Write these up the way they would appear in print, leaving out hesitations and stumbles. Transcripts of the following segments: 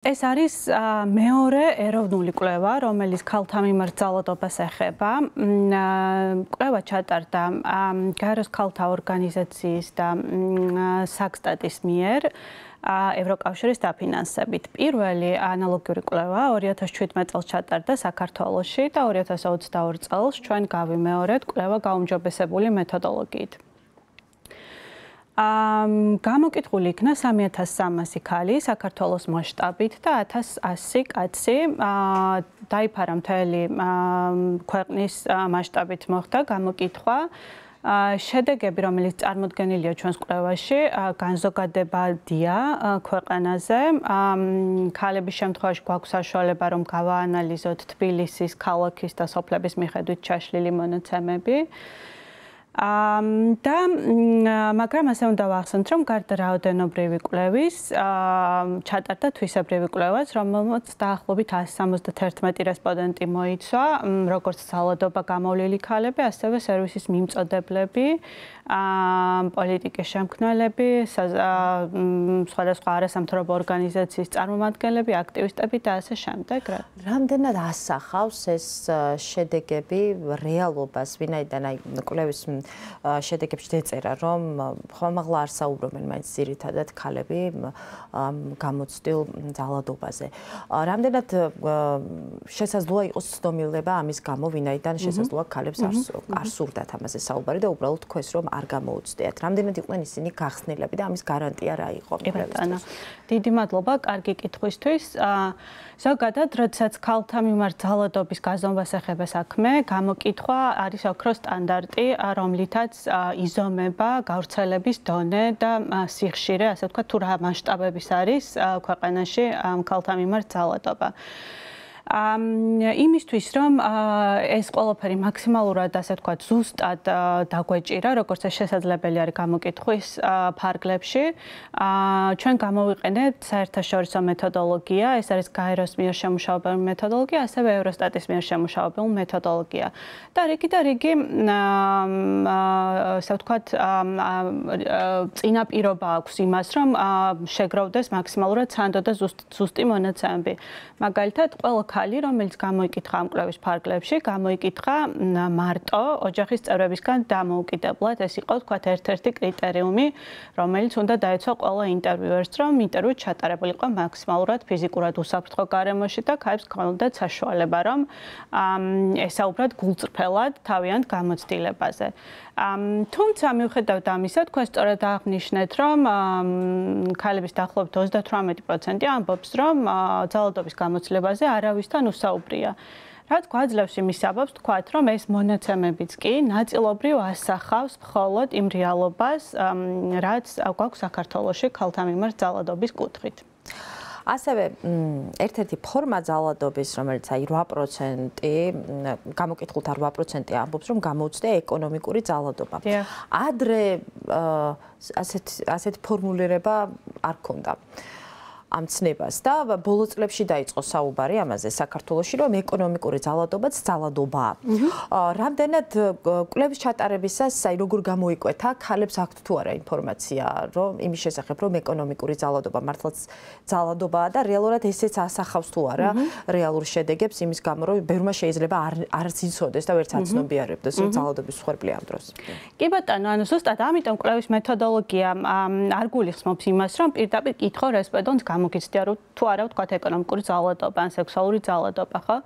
ეს არის მეორე ეროვნული კვლევა, რომელიც ქალთა მიმართ ძალადობას ეხება. კვლევა ჩატარდა გაეროს ქალთა ორგანიზაციის და საქსტატის მიერ ევროკავშირის დაფინანსებით. პირველი ანალოგიური კვლევა 2017 წელს ჩატარდა საქართველოში და 2022 წელს ჩვენ გავიმეორეთ კვლევა გაუმჯობესებული მეთოდოლოგიით. გამოკითხული იქნა 3300 ქალი საქართველოს მასშტაბით და 1100 კაცი დაიფარა მთელი ქვეყნის მასშტაბით მოხდა გამოკითხვა. შედეგები, რომელიც წარმოდგენილია ჩვენს კვლევაში, განზოგადებადია ქვეყანაზე. ქალების შემთხვევაში გვაქვს საშუალება, რომ გავაანალიზოთ თბილისის, ქალაქის და სოფლების მიხედვით ჩაშლილი მონაცემები. მაგრამ ასე უნდა ვახსენოთ, რომ გარდა რაოდენობრივი კვლევის ჩატარდა თვისებრივი კვლევაც, რომელმაც დაახლოებით 171 რესპონდენტი მოიცვა, როგორც ძალადობა გამოვლილი ქალები, ასევე სერვისის მიმწოდებლები, პოლიტიკის შემქმნელები, სხვადასხვა არასამთავრობო ორგანიზაციის წარმომადგენლები, აქტივისტები და ასე შემდეგ. რამდენად ასახავს ეს შედეგები რეალობას, ვინაიდან აი კვლევის შედეგებში დაწერა, რომ ხომაღლა არ საუბრობენ მაინც ძირითადად ქალები გამოცდილ ძალადობაზე. რამდენად შესაძლოა იყოს ცდომილება ამის გამო, ვინაიდან შესაძლოა ქალებს არ სურდათ ამაზე საუბარი და უბრალოდ თქვეს, რომ არ გამოუცდიათ. რამდენად იყვნენ ისინი გახსნილები და ამის გარანტია რა იყო? დიდი მადლობა კარგი კითხვისთვის. ზოგადად, როდესაც ქალთა მიმართ ძალადობის გაზომვას ეხება საქმე, გამოკითხვა არის ოქროს სტანდარტი, რომლითაც იზომება გავრცელების დონე და სიხშირე, ასე ვთქვათ, თუ რა მასშტაბების არის ქვეყანაში ქალთა მიმართ ძალადობა. იმისთვის, რომ ეს ყველაფერი მაქსიმალურად, ასე ვთქვათ, ზუსტად დაგვეჭირა, როგორც ეს შესაძლებელი არის გამოკითხვის ფარგლებში, ჩვენ გამოვიყენეთ საერთაშორისო მეთოდოლოგია, ეს არის გაეროს მიერ შემუშავებული მეთოდოლოგია, ასევე ევროსტატის მიერ შემუშავებული მეთოდოლოგია. და რიგი, ასე ვთქვათ, წინაპირობა აქვს იმას, რომ შეგროვდეს მაქსიმალურად სანდო და ზუსტი მონაცემები. მაგალითად, ყველა ქალი, რომელიც გამოიკითხა ამ კვლევის ფარგლებში, გამოიკითხა მარტო ოჯახის წევრებისგან დამოუკიდებლად. ეს იყო, თქვათ, ერთ-ერთი კრიტერიუმი, რომელიც უნდა დაეცვა ყველა ინტერვიუერს, რომ ინტერვიუ ჩატარებულიყო მაქსიმალურად ფიზიკურად უსაფრთხო გარემოში და ქალებს ჰქონდათ საშუალება, რომ ესაუბრათ გულწრფელად თავიანთ გამოცდილებაზე. თუმცა მიუხედავად ამისა, თქვენ სწორად აღნიშნეთ, რომ ქალების დაახლოებით 38% ამბობს, რომ ძალადობის გამოცდილებაზე არავისთან უსაუბრია. რაც გვაძლევს იმის საბაბს თქვათ, რომ ეს მონაცემებიც კი ნაწილობრივ ასახავს მხოლოდ იმ რეალობას, რაც გვაქვს საქართველოში ქალთა მიმართ ძალადობის კუთხით. ასევე ერთ-ერთი ფორმა ძალადობის, რომელიც აი 8%, გამოკითხულთა 8% ამბობს, რომ გამოუცდია ეკონომიკური ძალადობა. ადრე ასეთ ფორმულირება არ ქონდა. ამ ცნებას და ბოლო წლებში დაიწყო საუბარი ამაზე საქართველოში, რომ ეკონომიკური ძალადობაც ძალადობაა. რამდენად კვლევის ჩატარებისას, აი როგორ გამოიკვეთა, ქალებს აქვთ თუ არა ინფორმაცია, რომ იმის შესახებ, რომ ეკონომიკური ძალადობა მართლაც ძალადობაა და რეალურად ესეც ასახავს თუ არა რეალურ შედეგებს, იმის გამო, რომ ბევრმა შეიძლება არც იცოდეს და ვერც აცნობიერებდეს, რომ ძალადობის მსხვერპლია ამ დროს. კი ბატონო, ანუ ზუსტად ამიტომ კვლევის მეთოდოლოგია არ გულისხმობს იმას, რომ პირდაპირ კითხო რესპონდენტს მოგიცდია რომ თუ არა ვთქვათ ეკონომიკური ძალადობა ან სექსუალური ძალადობა, ხო?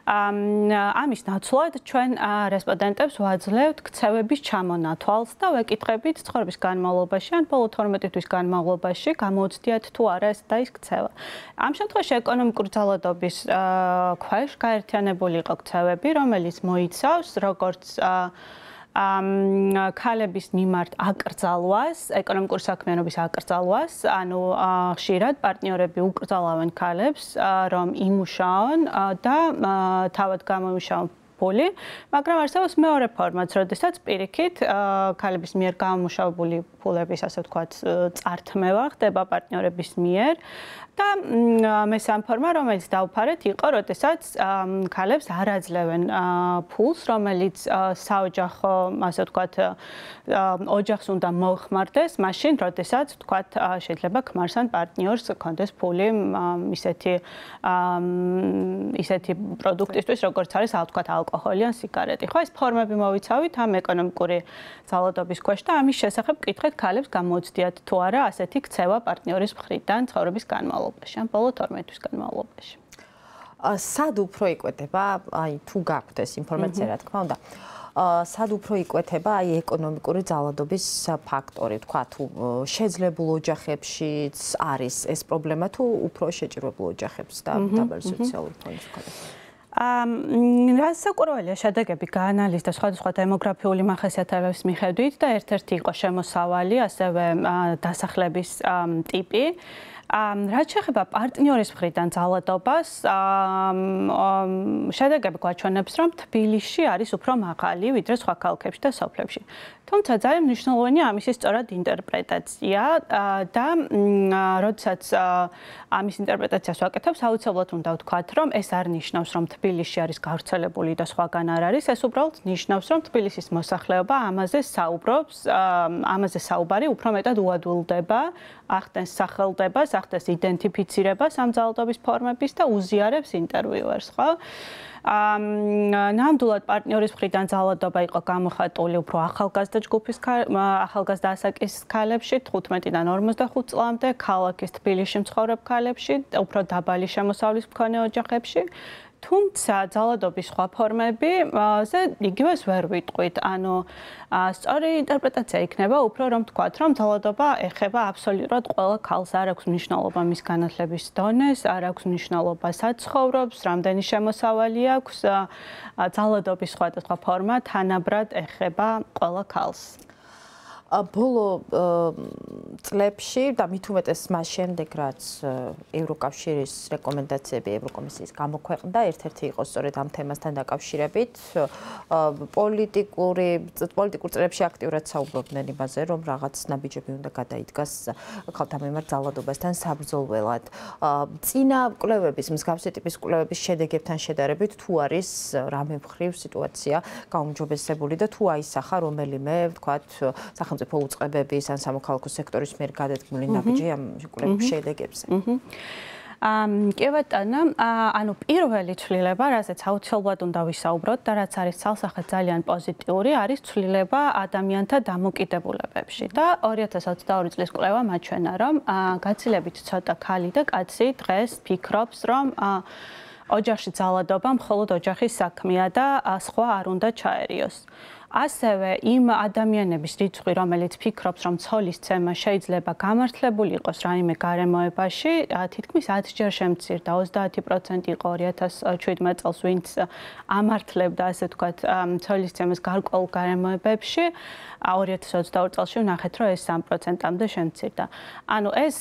ამის ნაცვლად ჩვენ რესპონდენტებს ვაძლევთ ქცევების ჩამონათვალს და ვეკითხებით ცხოვრების განმავლობაში ან ბოლო 12 თვის განმავლობაში გამოუცდიათ თუ არა ეს და ის ქცევა. ამ შემთხვევაში ეკონომიკური ძალადობის ქვეშ გაერთიანებული იყო ქცევები, რომელიც მოიცავს როგორც ქალების მიმართ აკრძალვას, ეკონომიკური საქმიანობის აკრძალვას, ანუ ხშირად პარტნიორები უკრძალავენ ქალებს, რომ იმუშაონ და თავად გამოიმუშაონ ფული, მაგრამ არსებობს მეორე ფორმაც, როდესაც პირიქით ქალების მიერ გამომუშავებული ფულების, ასე ვთქვათ, წართმევა ხდება პარტნიორების მიერ და მესამე ფორმა, რომელიც დავფარეთ, იყო, როდესაც ქალებს არ აძლევენ ფულს, რომელიც საოჯახო, ასე ვთქვათ, ოჯახს უნდა მოხმარდეს, მაშინ, როდესაც, ვთქვათ, შეიძლება ქმარს ან პარტნიორს ქონდეს ფული ისეთი პროდუქტისთვის, როგორც არის, ვთქვათ, ალკოჰოლი ან სიგარეტი. ხო, ეს ფორმები მოვიცავით ამ ეკონომიკური ძალადობის ქვეშ და ამის შესახებ კითხეთ ქალებს გამოუცდიათ თუ არა ასეთი ქცევა პარტნიორის მხრიდან ცხოვრების განმავლობაში, ან ბოლო 12 თვის განმავლობაში. სად უფრო იკვეთება, აი თუ გაქვთ ეს ინფორმაცია, რა თქმა უნდა. სად უფრო იკვეთება აი ეკონომიკური ძალადობის ფაქტორი, თქვა თუ შეძლებულ ოჯახებშიც არის ეს პრობლემა თუ უფრო შეჭირებულ ოჯახებს და დაბალი სოციალური ფონის მქონე. რასაკურველია შედეგები გაანალიზდა სხვადასხვა დემოგრაფიული მახასიათებლების მიხედვით და ერთ-ერთი იყო შემოსავალი, ასევე დასახლების ტიპი. რაც შეეხება პარტნიორის მხრიდან ძალადობას, შედეგები გვაჩვენებს, რომ თბილისში არის უფრო მაღალი, ვიდრე სხვა ქალაქებში და სოფლებში. თუმცა ძალიან მნიშვნელოვანია ამისი სწორად ინტერპრეტაცია და როდესაც ამის ინტერპრეტაციას ვაკეთებ, აუცილებლად უნდა ვთქვათ, რომ ეს არ ნიშნავს, რომ თბილისში არის გავრცელებული და სხვაგან არ არის, ეს უბრალოდ ნიშნავს, რომ თბილისის მოსახლეობა ამაზე საუბრობს, ამაზე საუბარი უფრო მეტად უადვილდება, ახდენს სახელდებას, ახდენს იდენტიფიცირებას ამ ძალადობის ფორმების და უზიარებს ინტერვიუერს, ხო? ნამდვილად პარტნიორის მხრიდან ძალადობა იყო გამოხატული უფრო ახალგაზრდა ჯგუფის ახალგაზრდა ასაკის ქალებში 15-დან 45 წლამდე, ქალაქის თბილისში მცხოვრებ ქალებში, უფრო დაბალი შემოსავლის მქონე ოჯახებში. თუმცა ძალადობის სხვა ფორმებზე იგივეს ვერ ვიტყვით. ანუ სწორი ინტერპრეტაცია იქნება უფრო რომ თქვათ, რომ ძალადობა ეხება აბსოლუტურად ყველა ქალს, არ აქვს მნიშვნელობა მის განათლების დონეს, არ აქვს მნიშვნელობა საცხოვრობს, რამდენი შემოსავალი აქვს. ძალადობის სხვადასხვა ფორმა თანაბრად ეხება ყველა ქალს. ბოლო წლებში და მით უმეტეს მას შემდეგ, რაც ევროკავშირის რეკომენდაციები ევროკომისიის გამოქვეყნდა, ერთ-ერთი იყო სწორედ ამ თემასთან დაკავშირებით. პოლიტიკურ წრეებში აქტიურად საუბრობდნენ იმაზე, რომ რაღაც ნაბიჯები უნდა გადაიდგას ქალთა მიმართ ძალადობასთან საბრძოლველად. წინა კვლევების, მსგავსი ტიპის კვლევების შედეგებთან შედარებით, თუ არის რამე მხრივ სიტუაცია გაუმჯობესებული და თუ აისახა რომელიმე, ვთქვათ, სახელმწიფო უწყებების ან სამოქალაქო სექტორის მიერ გადადგმული ნაბიჯი ამ კვლევების შედეგებზე. კი ბატონო, ანუ პირველი ცვლილება, რასაც აუცილებლად უნდა ვისაუბროთ და რაც არის ცალსახად ძალიან პოზიტიური, არის ცვლილება ადამიანთა დამოკიდებულებებში. და 2022 წლის კვლევა მაჩვენა, რომ გაცილებით ცოტა ქალი და კაცი დღეს ფიქრობს, რომ ოჯახში ძალადობა მხოლოდ ოჯახის საქმეა და სხვა არ უნდა ჩაერიოს. ასევე იმ ადამიანების რიცხვი, რომელიც ფიქრობს, რომ ცოლისცემა შეიძლება გამართლებული იყოს რაიმე გარემოებაში, თითქმის 10 ჯერ შემცირდა, 30% იყო 2017 წელს, ვინც ამართლებდა, ასე ვთქვათ, ცოლისცემას გარკვეულ გარემოებებში. 2022 წელში ვნახეთ, რომ ეს 3%-მდე შემცირდა. ანუ ეს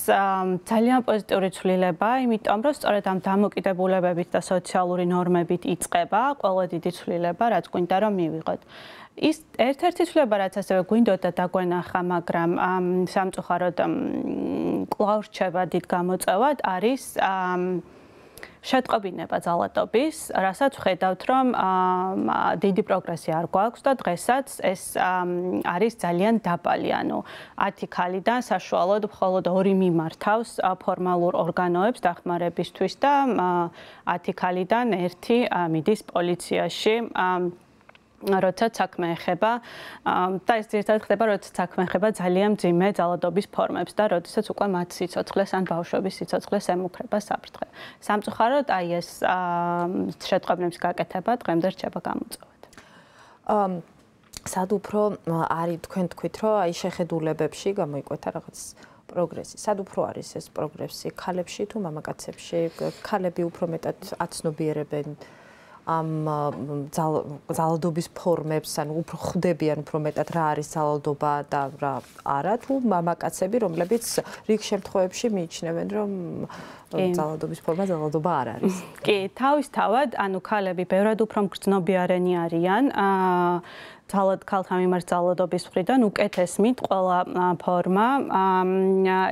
ძალიან პოზიტიური ცვლილებაა, იმიტომ რომ სწორედ ამ დამოკიდებულებებით და სოციალური ნორმებით იწყება ყველა დიდი ცვლილება, რაც გვინდა რომ მივიღოთ. ის ერთ-ერთი ცვლილება, რაც ასევე გვინდოდა დაგვენახა, მაგრამ სამწუხაროდ კვლავ რჩება დიდ გამოწვევად, არის შეტყობინება ძალადობის, რასაც ვხედავთ, რომ დიდი პროგრესი არ გვაქვს და დღესაც ეს არის ძალიან დაბალი, ანუ 10 ქალიდან საშუალოდ მხოლოდ 2 მიმართავს ფორმალურ ორგანოებს დახმარებისთვის და 10 ქალიდან 1 მიდის პოლიციაში. როდესაც საქმე ეხება და ეს ძირითადად ხდება, როდესაც საქმე ეხება ძალიან მძიმე ძალადობის ფორმებს და როდესაც უკვე მათ სიცოცხლეს ან ბავშვების სიცოცხლეს ემუქრება საფრთხე. სამწუხაროდ აი ეს შეტყობინების გაკეთება დღემდე რჩება გამოწვევად. სად უფრო არის თქვენ თქვით, რომ აი შეხედულებებში გამოიკვეთა რაღაც პროგრესი. სად უფრო არის ეს პროგრესი ქალებში თუ მამაკაცებში? ქალები უფრო მეტად აცნობიერებენ ამ ძალადობის ფორმებს, ანუ უფრო ხვდებიან უფრო მეტად რა არის ძალადობა და რა არა, თუ მამაკაცები, რომლებიც რიგ შემთხვევებში მიიჩნევენ, რომ ძალადობის ფორმა ძალადობა არ არის. კი, თავისთავად, ანუ ქალები ბევრად უფრო მგრძნობიარენი არიან. ქალთა მიმართ ძალადობის მხრიდან უკეთესმით ყველა ფორმა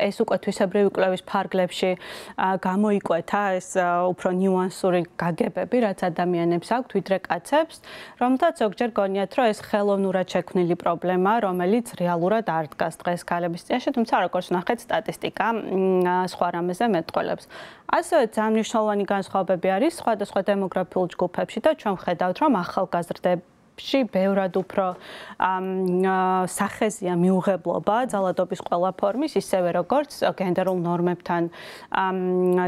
ეს უკვე თვისებრივი კვლევის ფარგლებში გამოიკვეთა ეს უფრო ნიუანსური გაგებები, რაც ადამიანებს აქვთ ვიდრე კაცებს, რომელთაც ზოგჯერ გონიათ, რომ ეს ხელოვნურად შექმნილი პრობლემა, რომელიც რეალურად არ დგას დღეს ქალების წინაშე, თუმცა როგორც ვნახეთ სტატისტიკა სხვა რამეზე მეტყველებს. ასევე ძალიან მნიშვნელოვანი განსხვავებები არის სხვადასხვა დემოგრაფიულ ჯგუფებში და ჩვენ ვხედავთ, რომ ახალგაზრდებში ბევრად უფრო სახეზია მიუღებლობა ძალადობის ყველა ფორმის, ისევე როგორც გენდერულ ნორმებთან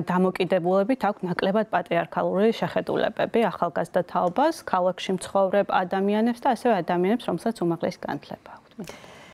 დამოკიდებულებით აქვს ნაკლებად პატრიარქალური შეხედულებები ახალგაზრდა თაობას, ქალაქში მცხოვრებ ადამიანებს და ასევე ადამიანებს, რომელსაც უმაღლესი განათლება აქვთ.